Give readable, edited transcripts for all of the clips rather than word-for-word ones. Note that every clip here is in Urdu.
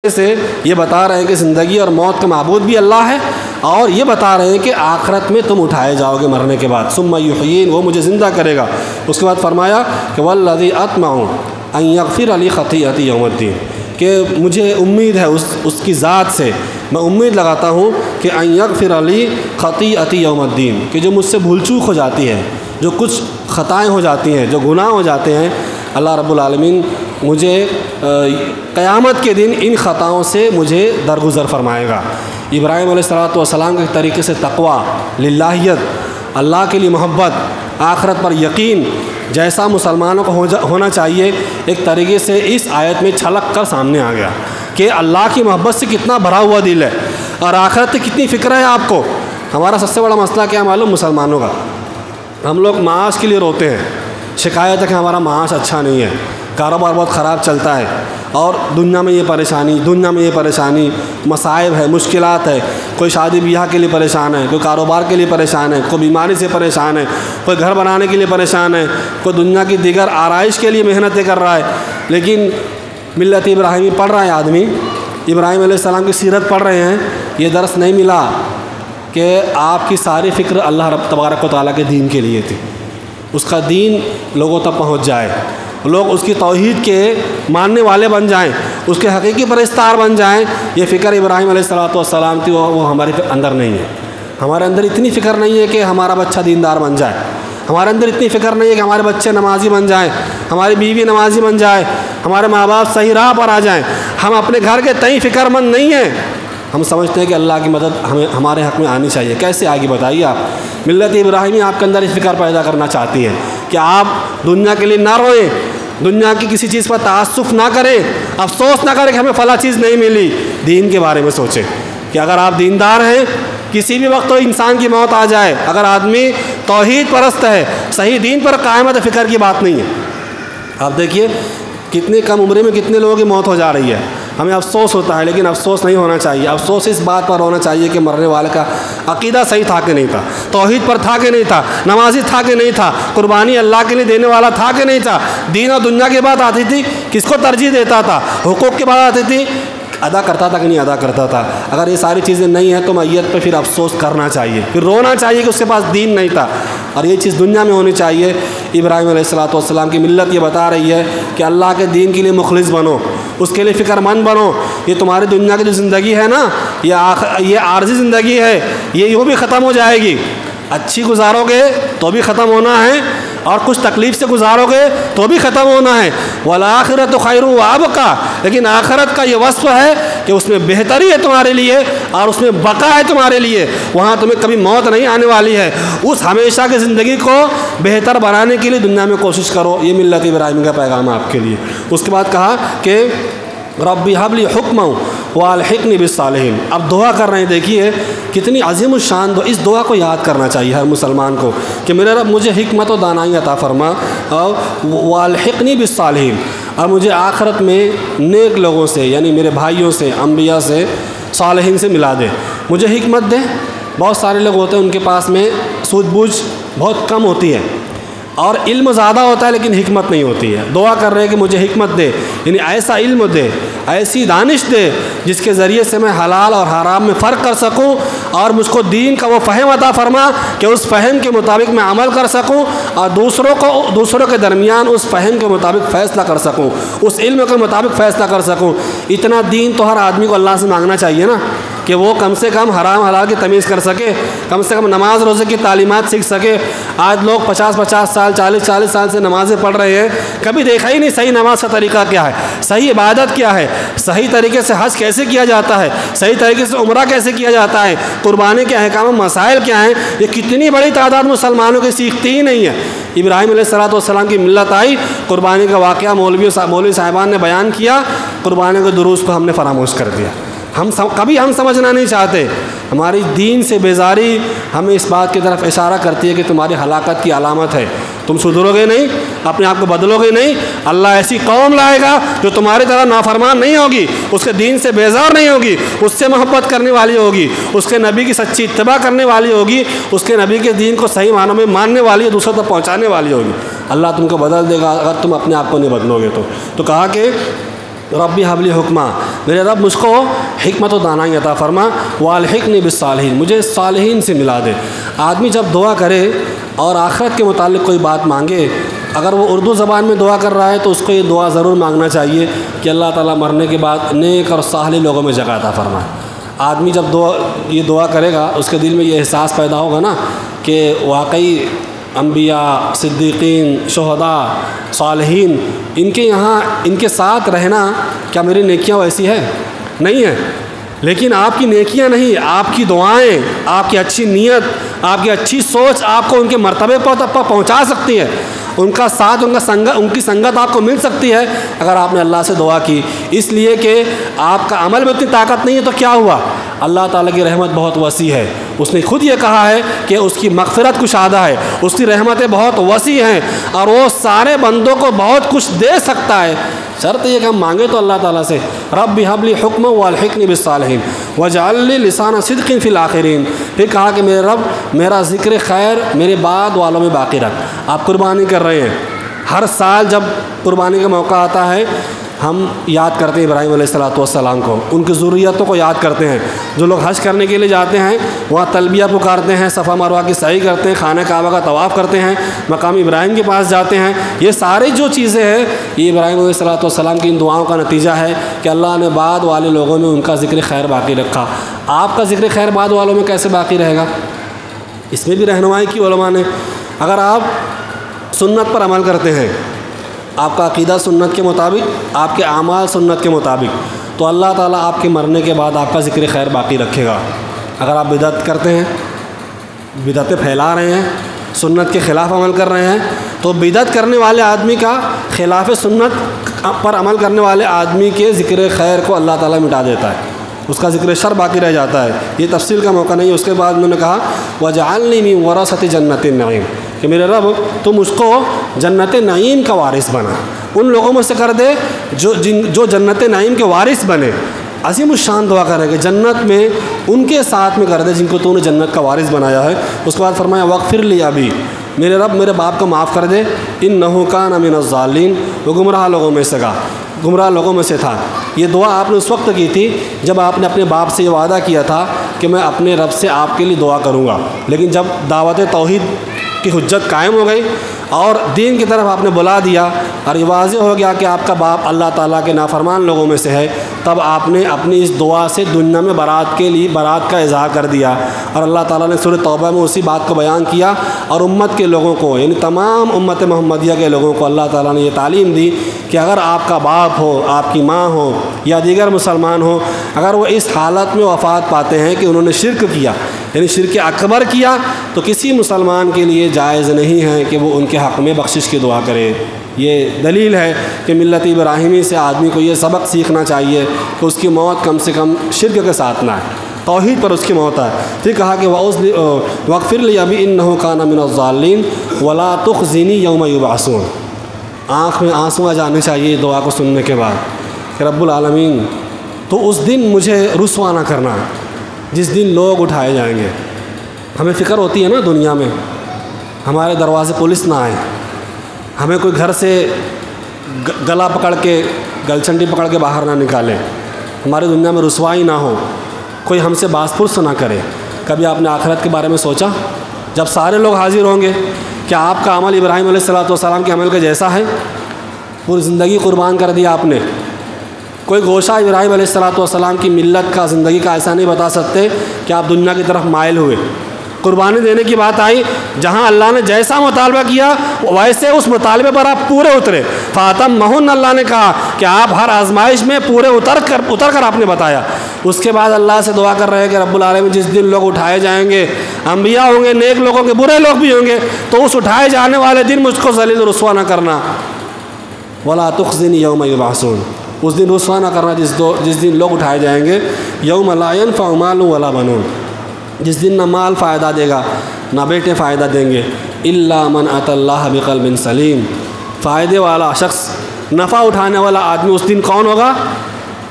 سے یہ بتا رہے ہیں کہ زندگی اور موت کا معبود بھی اللہ ہے، اور یہ بتا رہے ہیں کہ آخرت میں تم اٹھائے جاؤ گے مرنے کے بعد، ثم یحیین، وہ مجھے زندہ کرے گا۔ اس کے بعد فرمایا کہ والذی اطمع ان یغفر لی خطیئتی یوم الدین، کہ مجھے امید ہے اس کی ذات سے، میں امید لگاتا ہوں کہ ان یغفر لی خطیئتی یوم الدین، کہ جو مجھ سے بھول چوک ہو جاتی ہے، جو کچھ خطائیں ہو جاتی ہیں، جو گناہ ہو جاتے ہیں، اللہ رب العالمین مجھے قیامت کے دن ان خطاؤں سے مجھے درگزر فرمائے گا۔ ابراہیم علیہ السلام کے طریقے سے تقویٰ، للہیت، اللہ کے لیے محبت، آخرت پر یقین جیسا مسلمانوں کو ہونا چاہیے، ایک طریقے سے اس آیت میں چھلک کر سامنے آ گیا کہ اللہ کی محبت سے کتنا بھرا ہوا دل ہے اور آخرت کی کتنی فکر ہے آپ کو۔ ہمارا سب سے بڑا مسئلہ کیا معلوم مسلمانوں کا؟ ہم لوگ معاش کے لیے روتے ہیں، شکایت ہے کہ ہمارا معاش اچھا نہیں ہے، کاروبار بہت خراب چلتا ہے، اور دنیا میں یہ پریشانی، مصائب ہے، مشکلات ہے، کوئی شادی بیاہ کے لیے پریشان ہے، کوئی کاروبار کے لیے پریشان ہے، کوئی بیماری سے پریشان ہے، کوئی گھر بنانے کے لیے پریشان ہے، کوئی دنیا کی دیگر آرائش کے لیے محنتیں کر رہا ہے۔ لیکن ملت ابراہیمی پڑھ رہا ہے آدمی، ابراہیم علیہ السلام کی سیرت پڑھ رہے ہیں، یہ درس نہیں ملا کہ آپ کی ساری فکر اللہ رب تبارک و تعالیٰ کے دین کے لیے تھی، اس کا دین لوگوں تک پہنچ جائے، لوگ اس کی توحید کے ماننے والے بن جائیں، اس کے حقیقی پرستار بن جائیں۔ یہ فکر ابراہیم علیہ السلام تھی، وہ ہمارے اندر نہیں ہے۔ ہمارے اندر اتنی فکر نہیں ہے کہ ہمارا بچہ دیندار بن جائے، ہمارے اندر اتنی فکر نہیں ہے کہ ہمارے بچے نمازی بن جائیں، ہماری بیوی نمازی بن جائے، ہمارے ماں باپ صحیح راہ پر آ جائیں۔ ہم اپنے گھر کے تئیں فکر مند نہیں ہیں۔ ہم سمجھتے ہیں کہ اللہ کی مدد ہمارے حق میں آنی چاہیے۔ کیسے آگے بتائیے آپ؟ ملت ابراہیمی آپ کے اندر اس فکر پیدا کرنا چاہتی ہے کہ آپ دنیا کے لیے نہ روئیں، دنیا کی کسی چیز پر تعصف نہ کریں، افسوس نہ کریں کہ ہمیں فلاں چیز نہیں ملی۔ دین کے بارے میں سوچیں کہ اگر آپ دیندار ہیں، کسی بھی وقت تو انسان کی موت آ جائے، اگر آدمی توحید پرست ہے، صحیح دین پر قائم ہے، تو فکر کی بات نہیں ہے۔ آپ دیکھیے کتنی کم عمر میں کتنے لوگوں کی موت ہو جا رہی ہے، ہمیں افسوس ہوتا ہے، لیکن افسوس نہیں ہونا چاہیے۔ افسوس اس بات پر ہونا چاہیے کہ مرنے والے کا عقیدہ صحیح تھا کہ نہیں تھا، توحید پر تھا کہ نہیں تھا، نمازی تھا کہ نہیں تھا، قربانی اللہ کے لیے دینے والا تھا کہ نہیں تھا، دین اور دنیا کی بات آتی تھی کس کو ترجیح دیتا تھا، حقوق کی بات آتی تھی ادا کرتا تھا کہ نہیں ادا کرتا تھا۔ اگر یہ ساری چیزیں نہیں ہیں تو میت پہ پھر افسوس کرنا چاہیے، پھر رونا چاہیے کہ اس کے پاس دین نہیں تھا، اور یہ چیز دنیا میں ہونی چاہیے۔ ابراہیم علیہ السلام کی ملت یہ بتا رہی ہے کہ اللہ کے دین کے لیے مخلص بنو، اس کے لیے فکر مند بنو۔ یہ تمہاری دنیا کی جو زندگی ہے نا، یہ عارضی زندگی ہے، یہ یوں بھی ختم ہو جائے گی۔ اچھی گزارو گے تو بھی ختم ہونا ہے، اور کچھ تکلیف سے گزارو گے تو بھی ختم ہونا ہے۔ والآخرۃ خیر وابقیٰ، لیکن آخرت کا یہ وصف ہے کہ اس میں بہتری ہے تمہارے لیے، اور اس میں بقا ہے تمہارے لیے، وہاں تمہیں کبھی موت نہیں آنے والی ہے۔ اس ہمیشہ کی زندگی کو بہتر بنانے کے لیے دنیا میں کوشش کرو۔ یہ ملت ابراہیم کا پیغام ہے آپ کے لیے۔ اس کے بعد کہا کہ ربی ہب لی حکما والحقنی بالصالحین۔ اب دعا کر رہے ہیں، دیکھیے کتنی عظیم الشان دعا، اس دعا کو یاد کرنا چاہیے ہر مسلمان کو کہ میرے رب مجھے حکمت و دانائی عطا فرما، اور والحقنی بالصالحین، اور مجھے آخرت میں نیک لوگوں سے، یعنی میرے بھائیوں سے، انبیاء سے، صالحین سے ملا دے، مجھے حکمت دے۔ بہت سارے لوگ ہوتے ہیں ان کے پاس میں سوجھ بوجھ بہت کم ہوتی ہے، اور علم زیادہ ہوتا ہے لیکن حکمت نہیں ہوتی ہے۔ دعا کر رہے ہیں کہ مجھے حکمت دے، یعنی ایسا علم دے، ایسی دانش دے جس کے ذریعے سے میں حلال اور حرام میں فرق کر سکوں، اور مجھ کو دین کا وہ فہم عطا فرما کہ اس فہم کے مطابق میں عمل کر سکوں، اور دوسروں کے درمیان اس فہم کے مطابق فیصلہ کر سکوں، اس علم کے مطابق فیصلہ کر سکوں۔ اتنا دین تو ہر آدمی کو اللہ سے مانگنا چاہیے نا، کہ وہ کم سے کم حرام حلال کی تمیز کر سکے، کم سے کم نماز روزے کی تعلیمات سیکھ سکے۔ آج لوگ 50 سال 40 سال سے نمازیں پڑھ رہے ہیں، کبھی دیکھا ہی نہیں صحیح نماز کا طریقہ کیا ہے، صحیح عبادت کیا ہے، صحیح طریقے سے حج کیسے کیا جاتا ہے، صحیح طریقے سے عمرہ کیسے کیا جاتا ہے، قربانی کے احکام و مسائل کیا ہیں۔ یہ کتنی بڑی تعداد مسلمانوں کی سیکھتی ہی نہیں ہے۔ ابراہیم علیہ السلام کی ملت آئی، قربانی کا واقعہ مولوی صاحبان نے بیان کیا، قربانی کے دروس کو ہم نے فراموش کر دیا۔ کبھی ہم سمجھنا نہیں چاہتے۔ ہماری دین سے بیزاری ہمیں اس بات کی طرف اشارہ کرتی ہے کہ تمہاری ہلاکت کی علامت ہے، تم سدھرو گے نہیں، اپنے آپ کو بدلو گے نہیں، اللہ ایسی قوم لائے گا جو تمہاری طرح نافرمان نہیں ہوگی، اس کے دین سے بیزار نہیں ہوگی، اس سے محبت کرنے والی ہوگی، اس کے نبی کی سچی اتباع کرنے والی ہوگی، اس کے نبی کے دین کو صحیح معنوں میں ماننے والی ہے، دوسروں تک پہنچانے والی ہوگی۔ اللہ تم کو بدل دے گا اگر تم اپنے آپ کو نہیں بدلو گے تو کہا کہ ربی حبلی حکمہ، میرے رب مجھ کو حکمت و دانائی عطا فرما، والحقنی بالصالحین، مجھے صالحین سے ملا دے۔ آدمی جب دعا کرے اور آخرت کے متعلق کوئی بات مانگے، اگر وہ اردو زبان میں دعا کر رہا ہے تو اس کو یہ دعا ضرور مانگنا چاہیے کہ اللہ تعالیٰ مرنے کے بعد نیک اور صالح لوگوں میں جگہ عطا فرمائے۔ آدمی جب یہ دعا کرے گا، اس کے دل میں یہ احساس پیدا ہوگا نا کہ واقعی انبیاء، صدیقین، شہداء، صالحین، ان کے یہاں ان کے ساتھ رہنا، کیا میری نیکیاں ویسی ہے؟ نہیں ہے، لیکن آپ کی نیکیاں نہیں، آپ کی دعائیں، آپ کی اچھی نیت، آپ کی اچھی سوچ آپ کو ان کے مرتبے پر پہنچا سکتی ہے۔ ان کا ساتھ، ان کی سنگت آپ کو مل سکتی ہے اگر آپ نے اللہ سے دعا کی، اس لیے کہ آپ کا عمل میں اتنی طاقت نہیں ہے تو کیا ہوا؟ اللہ تعالیٰ کی رحمت بہت وسیع ہے، اس نے خود یہ کہا ہے کہ اس کی مغفرت کشادہ ہے، اس کی رحمتیں بہت وسیع ہیں اور وہ سارے بندوں کو بہت کچھ دے سکتا ہے، شرط یہ کہ ہم مانگے تو اللہ تعالیٰ سے۔ رب هب لی حکما والحقنی بالصالحین واجعل لی لسان صدق فی الآخرین۔ پھر کہا کہ میرے رب میرا ذکر خیر میرے بعد والوں میں باقی رکھ۔ آپ قربانی کر رہے ہیں، ہر سال جب قربانی کا موقع آتا ہے ہم یاد کرتے ہیں ابراہیم علیہ السلام کو، ان کی ضروریتوں کو یاد کرتے ہیں۔ جو لوگ حج کرنے کے لیے جاتے ہیں وہاں تلبیہ پکارتے ہیں، صفا مروہ کی سعی کرتے ہیں، خانہ کعبہ کا طواف کرتے ہیں، مقام ابراہیم کے پاس جاتے ہیں، یہ ساری جو چیزیں ہیں یہ ابراہیم علیہ السلام کی ان دعاؤں کا نتیجہ ہے کہ اللہ نے بعد والے لوگوں میں ان کا ذکر خیر باقی رکھا۔ آپ کا ذکر خیر بعد والوں میں کیسے باقی رہے گا؟ اس میں بھی رہنمائی کی علماء نے۔ اگر آپ سنت پر عمل کرتے ہیں، آپ کا عقیدہ سنت کے مطابق، آپ کے اعمال سنت کے مطابق، تو اللہ تعالیٰ آپ کے مرنے کے بعد آپ کا ذکر خیر باقی رکھے گا۔ اگر آپ بدعت کرتے ہیں، بدعتیں پھیلا رہے ہیں، سنت کے خلاف عمل کر رہے ہیں، تو بدعت کرنے والے آدمی کا خلاف سنت پر عمل کرنے والے آدمی کے ذکر خیر کو اللہ تعالیٰ مٹا دیتا ہے، اس کا ذکر شر باقی رہ جاتا ہے۔ یہ تفصیل کا موقع نہیں ہے۔ اس کے بعد انہوں نے کہا وَجَعَلْنِي مِن وَرَثَةِ جَنَّةِ النَّعِيمِ، کہ میرے رب تو مجھ کو جنت نعیم کا وارث بنا، ان لوگوں میں سے کر دے جو جنت نعیم کے وارث بنے۔ عظیم الشان دعا کرے کہ جنت میں ان کے ساتھ میں کر دے جن کو تو نے جنت کا وارث بنایا ہے۔ اس کے بعد فرمایا وَاغْفِرْ لِي أَبِي، میرے رب میرے باپ کو معاف کر دے، إِنَّهُ كَانَ مِنَ الضَّالِّينَ، وہ گمراہ لوگوں میں سے تھا۔ یہ دعا آپ نے اس وقت کی تھی جب آپ نے اپنے باپ سے یہ وعدہ کیا تھا کہ میں اپنے رب سے آپ کے لیے دعا کروں گا، لیکن جب دعوت توحید کی حجت قائم ہو گئی اور دین کی طرف آپ نے بلا دیا اور یہ واضح ہو گیا کہ آپ کا باپ اللہ تعالیٰ کے نافرمان لوگوں میں سے ہے، تب آپ نے اپنی اس دعا سے دنیا میں برات کا اظہار کر دیا، اور اللہ تعالیٰ نے سورہ توبہ میں اسی بات کو بیان کیا، اور امت کے لوگوں کو، یعنی تمام امت محمدیہ کے لوگوں کو اللہ تعالیٰ نے یہ تعلیم دی کہ اگر آپ کا باپ ہو، آپ کی ماں ہو یا دیگر مسلمان ہو، اگر وہ اس حالت میں وفات پاتے ہیں کہ انہوں نے شرک کیا، یعنی شرک اکبر کیا، تو کسی مسلمان کے لیے جائز نہیں ہے کہ وہ ان کے حق میں بخشش کی دعا کرے۔ یہ دلیل ہے کہ ملت ابراہیمی سے آدمی کو یہ سبق سیکھنا چاہیے کہ اس کی موت کم سے کم شرک کے ساتھ نہ ہے، توحید پر اس کی موت ہے۔ پھر کہا کہ وَاغْفِرْ لِي أَبِي إِنَّهُ كَانَ مِنَ الضَّالِّينَ وَلَا تُخْزِنِي يَوْمَ يُبْعَثُونَ، آنکھ میں آنسو آ جانے چاہیے دعا کو سننے کے بعد کہ رب العالمین تو اس دن مجھے رسوا نہ کرنا جس دن لوگ اٹھائے جائیں گے۔ ہمیں فکر ہوتی ہے نا دنیا میں، ہمارے دروازے پولیس نہ آئے، ہمیں کوئی گھر سے گلا پکڑ کے، گلچھنٹی پکڑ کے باہر نہ نکالے، ہماری دنیا میں رسوائی نہ ہو، کوئی ہم سے باز پرس نہ کرے۔ کبھی آپ نے آخرت کے بارے میں سوچا؟ جب سارے لوگ حاضر ہوں گے، کیا آپ کا عمل ابراہیم علیہ السلام کے عمل کا جیسا ہے؟ پوری زندگی قربان کر دیا آپ نے، کوئی گوشہ ابراہیم علیہ السلام کی ملت کا، زندگی کا ایسا نہیں بتا سکتے کہ آپ دنیا کی طرف مائل ہوئے۔ قربانی دینے کی بات آئی، جہاں اللہ نے جیسا مطالبہ کیا ویسے اس مطالبے پر آپ پورے اترے۔ فَأَتَمَّهُنَّ، اللہ نے کہا کہ آپ ہر آزمائش میں پورے اتر کر آپ نے بتایا۔ اس کے بعد اللہ سے دعا کر رہے ہیں کہ رب العالمین جس دن لوگ اٹھائے جائیں گے، انبیاء ہوں گے، نیک لوگوں کے، برے لوگ بھی ہوں گے، تو اس اٹھائے جانے والے دن مجھ کو ذلیل و رسوا نہ کرنا۔ وَلَا تُخْزِنِي يَوْمَ يُبْعَثُونَ، اس دن رسوا نہ کرنا جس دن لوگ اٹھائے جائیں گے۔ یوم لا ينفع مال ولا بنون، جس دن نہ مال فائدہ دے گا نہ بیٹے فائدہ دیں گے، الا من اتى الله بقلب سلیم، فائدے والا شخص، نفع اٹھانے والا آدمی اس دن کون ہوگا؟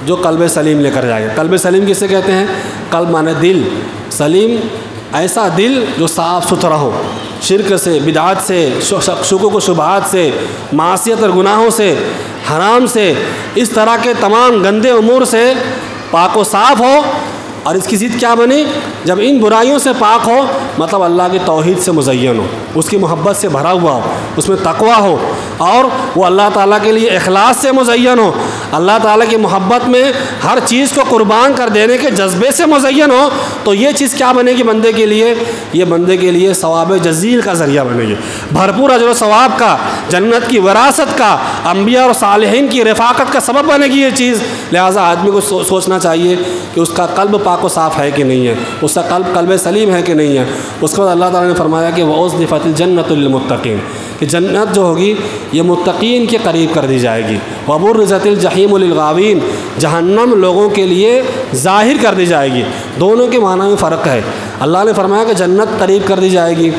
جو قلب سلیم لے کر جائے گا۔ قلب سلیم کسے کہتے ہیں؟ قلب مانے دل، سلیم ایسا دل جو صاف ستھرا ہو، شرک سے، بدعات سے، شکوک و شبہات سے، معصیت اور گناہوں سے، حرام سے، اس طرح کے تمام گندے امور سے پاک و صاف ہو، اور اس کی ضد کیا بنی؟ جب ان برائیوں سے پاک ہو، مطلب اللہ کی توحید سے مزین ہو، اس کی محبت سے بھرا ہوا ہو، اس میں تقویٰ ہو، اور وہ اللہ تعالیٰ کے لیے اخلاص سے مزین ہو، اللہ تعالیٰ کی محبت میں ہر چیز کو قربان کر دینے کے جذبے سے مزین ہو، تو یہ چیز کیا بنے گی بندے کے لیے؟ یہ بندے کے لیے ثواب جزیل کا ذریعہ بنے گی، بھرپور اجر و ثواب کا، جنت کی وراثت کا، انبیاء اور صالحین کی رفاقت کا سبب بنے گی یہ چیز۔ لہٰذا آدمی کو سوچنا چاہیے کہ اس کا قلب پاک و صاف ہے کہ نہیں ہے، اس کا قلب سلیم ہے کہ نہیں ہے۔ اس کے بعد اللہ تعالیٰ نے فرمایا کہ وَأُزْلِفَتِ الْجَنَّةُ لِلْمُتَّقِينَ، کہ جنت جو ہوگی یہ متقین کے قریب کر دی جائے گی۔ وَبُرِّزَتِ الْجَحِيمُ لِلْغَاوِينَ، جہنم لوگوں کے لیے ظاہر کر دی جائے گی۔ دونوں کے معنی میں فرق ہے۔ اللہ نے فرمایا کہ جنت قریب کر دی جائے گی۔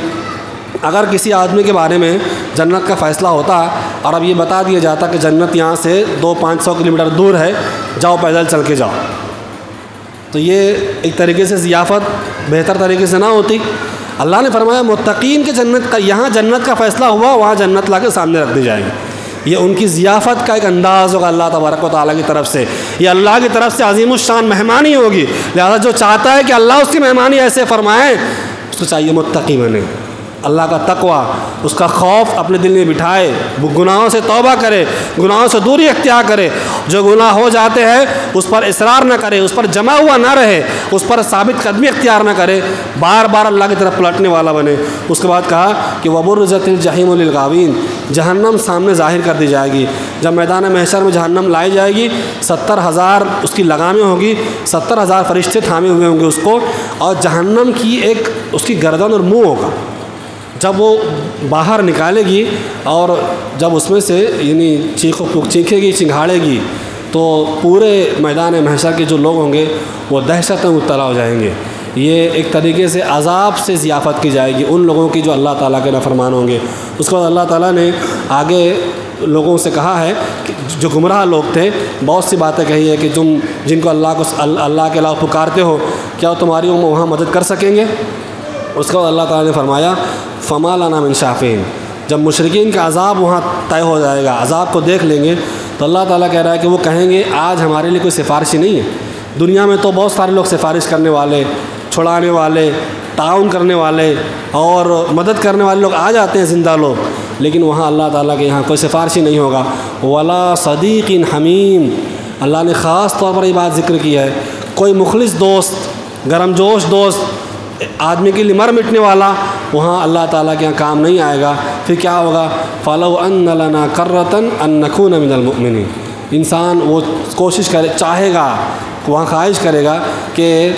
اگر کسی آدمی کے بارے میں جنت کا فیصلہ ہوتا اور اب یہ بتا دیا جاتا کہ جنت یہاں سے 200-500 کلومیٹر دور ہے، جاؤ پیدل چل کے جاؤ، تو یہ ایک طریقے سے ضیافت بہتر طریقے سے نہ ہوتی۔ اللہ نے فرمایا متقین کے جنت کا، یہاں جنت کا فیصلہ ہوا، وہاں جنت لا کے سامنے رکھ دی جائے گی۔ یہ ان کی ضیافت کا ایک انداز ہوگا اللہ تبارک و تعالیٰ کی طرف سے، یہ اللہ کی طرف سے عظیم الشان مہمانی ہوگی۔ لہذا جو چاہتا ہے کہ اللہ اس کی مہمانی ایسے فرمائے، اس کو چاہیے متقی بنے، اللہ کا تقویٰ، اس کا خوف اپنے دل میں بٹھائے، گناہوں سے توبہ کرے، گناہوں سے دوری اختیار کرے، جو گناہ ہو جاتے ہیں اس پر اصرار نہ کرے، اس پر جمع ہوا نہ رہے، اس پر ثابت قدمی اختیار نہ کرے، بار بار اللہ کی طرف پلٹنے والا بنے۔ اس کے بعد کہا کہ وَبُرِّزَتِ الْجَحِيمُ لِلْغَاوِينَ، جہنم سامنے ظاہر کر دی جائے گی۔ جب میدان محشر میں جہنم لائی جائے گی، 70,000 اس کی لگامیں ہوگی، 70,000 فرشتے تھامے ہوئے ہوں گے اس کو، اور جہنم کی ایک اس کی گردن اور منہ ہوگا۔ جب وہ باہر نکالے گی اور جب اس میں سے یعنی چیخے گی، چنگھاڑے گی، تو پورے میدان محشر کے جو لوگ ہوں گے وہ دہشت میں مبتلا ہو جائیں گے۔ یہ ایک طریقے سے عذاب سے ضیافت کی جائے گی ان لوگوں کی جو اللہ تعالیٰ کے نافرمان ہوں گے۔ اس کے بعد اللہ تعالیٰ نے آگے لوگوں سے کہا ہے کہ جو گمراہ لوگ تھے، بہت سی باتیں کہی ہے کہ تم جن کو اللہ کے علاوہ پکارتے ہو، کیا وہ تمہاری وہاں مدد کر سکیں گے؟ اس کے بعد اللہ تعالیٰ نے فرمایا فَمَا لَنَا مِن شَافِعِينَ، جب مشرکین کا عذاب وہاں طے ہو جائے گا، عذاب کو دیکھ لیں گے، تو اللہ تعالیٰ کہہ رہا ہے کہ وہ کہیں گے آج ہمارے لیے کوئی سفارشی نہیں ہے۔ دنیا میں تو بہت سارے لوگ سفارش کرنے والے، چھڑانے والے، تعاون کرنے والے اور مدد کرنے والے لوگ آ جاتے ہیں، زندہ لوگ، لیکن وہاں اللہ تعالیٰ کے یہاں کوئی سفارشی نہیں ہوگا۔ وَلَا صَدِيقٍ حَمِيمٍ، اللہ نے خاص طور پر یہ بات ذکر کی ہے، کوئی مخلص دوست، گرم جوش دوست، آدمی کے لیے مر مٹنے والا، وہاں اللہ تعالیٰ کے یہاں کام نہیں آئے گا۔ پھر کیا ہوگا؟ فَلَوْ أَنَّ لَنَا كَرَّةً أَن نَّكُونَ مِنَ الْمُؤْمِنِينَ، انسان وہ کوشش کرے، چاہے گا، وہاں خواہش کرے گا کہ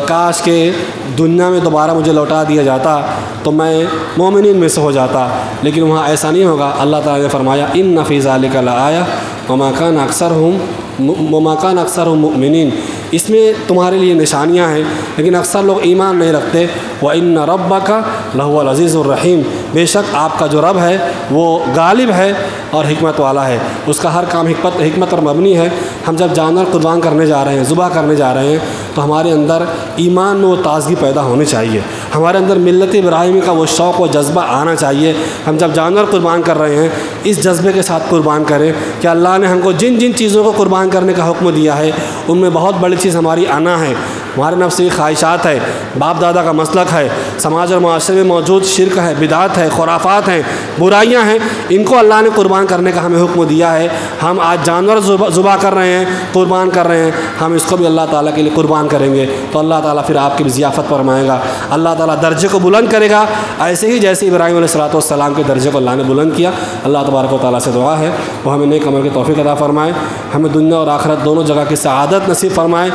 کاش کہ دنیا میں دوبارہ مجھے لوٹا دیا جاتا تو میں مومنین میں سے ہو جاتا، لیکن وہاں ایسا نہیں ہوگا۔ اللہ تعالیٰ نے فرمایا إِنَّ فِي ذَلِكَ لَآيَةً وَمَا كَانَ أَكْثَرُهُم مُؤْمِنِينَ، اس میں تمہارے لیے نشانیاں ہیں، لیکن اکثر لوگ ایمان نہیں رکھتے۔ وَإِنَّ رَبَّكَ لَهُوَ الْعَزِيزُ الرَّحِيمُ، بے شک آپ کا جو رب ہے وہ غالب ہے اور حکمت والا ہے، اس کا ہر کام حکمت پر مبنی ہے۔ ہم جب جانور قربان کرنے جا رہے ہیں، ذبح کرنے جا رہے ہیں، تو ہمارے اندر ایمان میں وہ تازگی پیدا ہونی چاہیے، ہمارے اندر ملت ابراہیمی کا وہ شوق و جذبہ آنا چاہیے۔ ہم جب جانور قربان کر رہے ہیں اس جذبے کے ساتھ قربان کریں کہ اللہ نے ہم کو جن جن چیزوں کو قربان کرنے کا حکم دیا ہے ان میں بہت بڑی چیز ہماری انا ہے، ہمارے نفسی خواہشات ہے، باپ دادا کا مسلک ہے، سماج اور معاشرے میں موجود شرک ہے، بدعت ہے، خرافات ہیں، برائیاں ہیں، ان کو اللہ نے قربان کرنے کا ہمیں حکم دیا ہے۔ ہم آج جانور ذبح کر رہے ہیں، قربان کر رہے ہیں، ہم اس کو بھی اللہ تعالیٰ کے لیے قربان کریں گے تو اللہ تعالیٰ پھر آپ کی بھی ضیافت فرمائے گا، اللہ تعالیٰ درجے کو بلند کرے گا، ایسے ہی جیسے ابراہیم علیہ السلام کے درجے کو اللہ نے بلند کیا۔ اللہ تبارک و تعالیٰ سے دعا ہے وہ ہمیں نیک عمل کی توفیق عطا فرمائے، ہمیں دنیا اور آخرت دونوں جگہ کی سعادت نصیب فرمائے،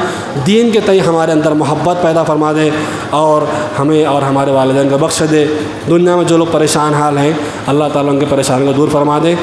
دین کے تئیں ہمارے اندر محبت پیدا فرما دے، اور ہمیں اور ہمارے والدین کو بخش دے۔ دنیا میں جو لوگ پریشان حال ہیں اللہ تعالیٰ ان کے پریشانی کو دور فرما دے۔